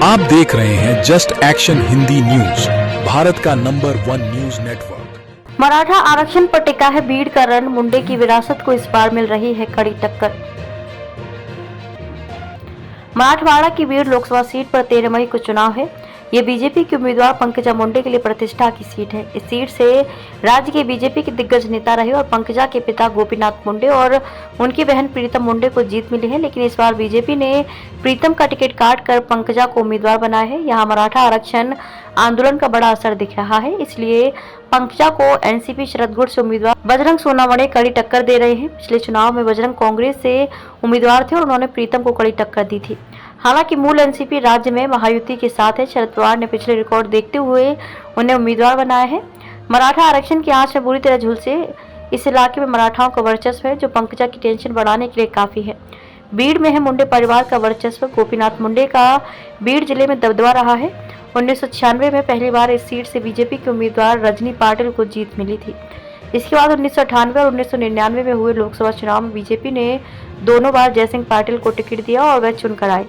आप देख रहे हैं just action Hindi news, Bharat का नंबर 1 न्यूज नेटवर्क। मराठा आरक्षण पर टिका है भीड़ का रण, मुंडे की विरासत को इस बार मिल रही है कड़ी टक्कर। मराठवाड़ा की भीड़ लोकसभा सीट पर 13 मई को चुनाव है। ये बीजेपी के उम्मीदवार पंकजा मुंडे के लिए प्रतिष्ठा की सीट है। इस सीट से राज्य के बीजेपी के दिग्गज नेता रहे और पंकजा के पिता गोपीनाथ मुंडे और उनकी बहन प्रीतम मुंडे को जीत मिली है। लेकिन इस बार बीजेपी ने प्रीतम का टिकट काट कर पंकजा को उम्मीदवार बनाया है। यहाँ मराठा आरक्षण आंदोलन का बड़ा असर दिख रहा है, इसलिए पंकजा को एनसीपी शरदगढ़ से उम्मीदवार बजरंग सोनावणे कड़ी टक्कर दे रहे हैं। पिछले चुनाव में बजरंग कांग्रेस से उम्मीदवार थे और उन्होंने प्रीतम को कड़ी टक्कर दी थी। हालांकि मूल एनसीपी राज्य में महायुति के साथ है। शरद पवार ने पिछले रिकॉर्ड देखते हुए उन्हें उम्मीदवार बनाया है। मराठा आरक्षण की आंच में बुरी तरह झुलसे इस इलाके में मराठाओं का वर्चस्व है, जो पंकजा की टेंशन बढ़ाने के लिए काफी है। बीड़ में है मुंडे परिवार का वर्चस्व। गोपीनाथ मुंडे का बीड़ जिले में दबदबा रहा है। 1996 में पहली बार इस सीट से बीजेपी के उम्मीदवार रजनी पाटिल को जीत मिली थी। इसके बाद 1998 और 1999 में हुए लोकसभा चुनाव में बीजेपी ने दोनों बार जयसिंह पाटिल को टिकट दिया और वह चुनकर आए।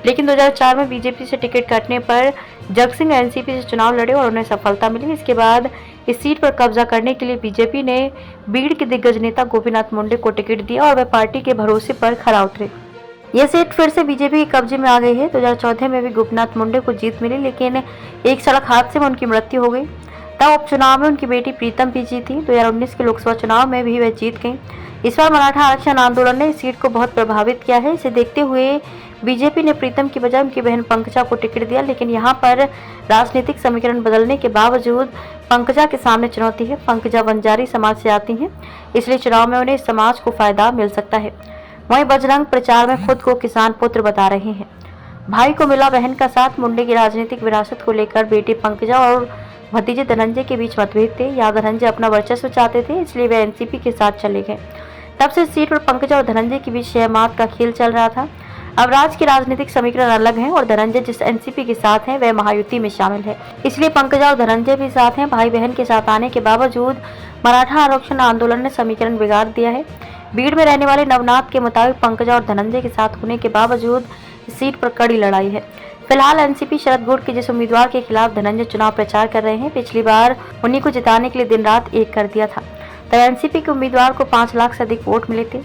लेकिन 2004 में बीजेपी से टिकट कटने पर जगसिंह एनसीपी से चुनाव लड़े और उन्हें सफलता मिली। इसके बाद इस सीट पर कब्जा करने के लिए बीजेपी ने बीड़ के दिग्गज नेता गोपीनाथ मुंडे को टिकट दिया और वह पार्टी के भरोसे पर खरा उतरे। यह सीट फिर से बीजेपी के कब्जे में आ गई है। 2014 में भी गोपीनाथ मुंडे को जीत मिली, लेकिन एक सड़क हादसे में उनकी मृत्यु हो गई। तब उपचुनाव में उनकी बेटी प्रीतम भी जीती। 2019 के लोकसभा चुनाव में भी वह जीत गई। इस बार मराठा आरक्षण आंदोलन ने इस सीट को बहुत प्रभावित किया है। इसे देखते हुए बीजेपी ने प्रीतम की बजाय उनकी बहन पंकजा को टिकट दिया, लेकिन यहाँ पर राजनीतिक समीकरण बदलने के बावजूद पंकजा के सामने चुनौती है। पंकजा बंजारी समाज से आती हैं, इसलिए चुनाव में उन्हें इस समाज को फायदा मिल सकता है। वहीं बजरंग प्रचार में खुद को किसान पुत्र बता रहे हैं। भाई को मिला बहन का साथ। मुंडे की राजनीतिक विरासत को लेकर बेटी पंकजा और भतीजे धनंजय के बीच मतभेद थे। यहाँ धनंजय अपना वर्चस्व चाहते थे, इसलिए वे एनसीपी के साथ चले गए। तब से सीट पर पंकजा और धनंजय के बीच शहमात का खेल चल रहा था। अब राज्य के राजनीतिक समीकरण अलग हैं और धनंजय जिस एनसीपी के साथ हैं वह महायुति में शामिल है, इसलिए पंकजा और धनंजय भी साथ हैं। भाई बहन के साथ आने के बावजूद मराठा आरक्षण आंदोलन ने समीकरण बिगाड़ दिया है। भीड़ में रहने वाले नवनाथ के मुताबिक पंकजा और धनंजय के साथ होने के बावजूद इस सीट पर कड़ी लड़ाई है। फिलहाल एनसीपी शरदगढ़ के जिस उम्मीदवार के खिलाफ धनंजय चुनाव प्रचार कर रहे हैं, पिछली बार उन्हीं को जिताने के लिए दिन रात एक कर दिया था। तब एनसीपी के उम्मीदवार को 5 लाख से अधिक वोट मिले थे।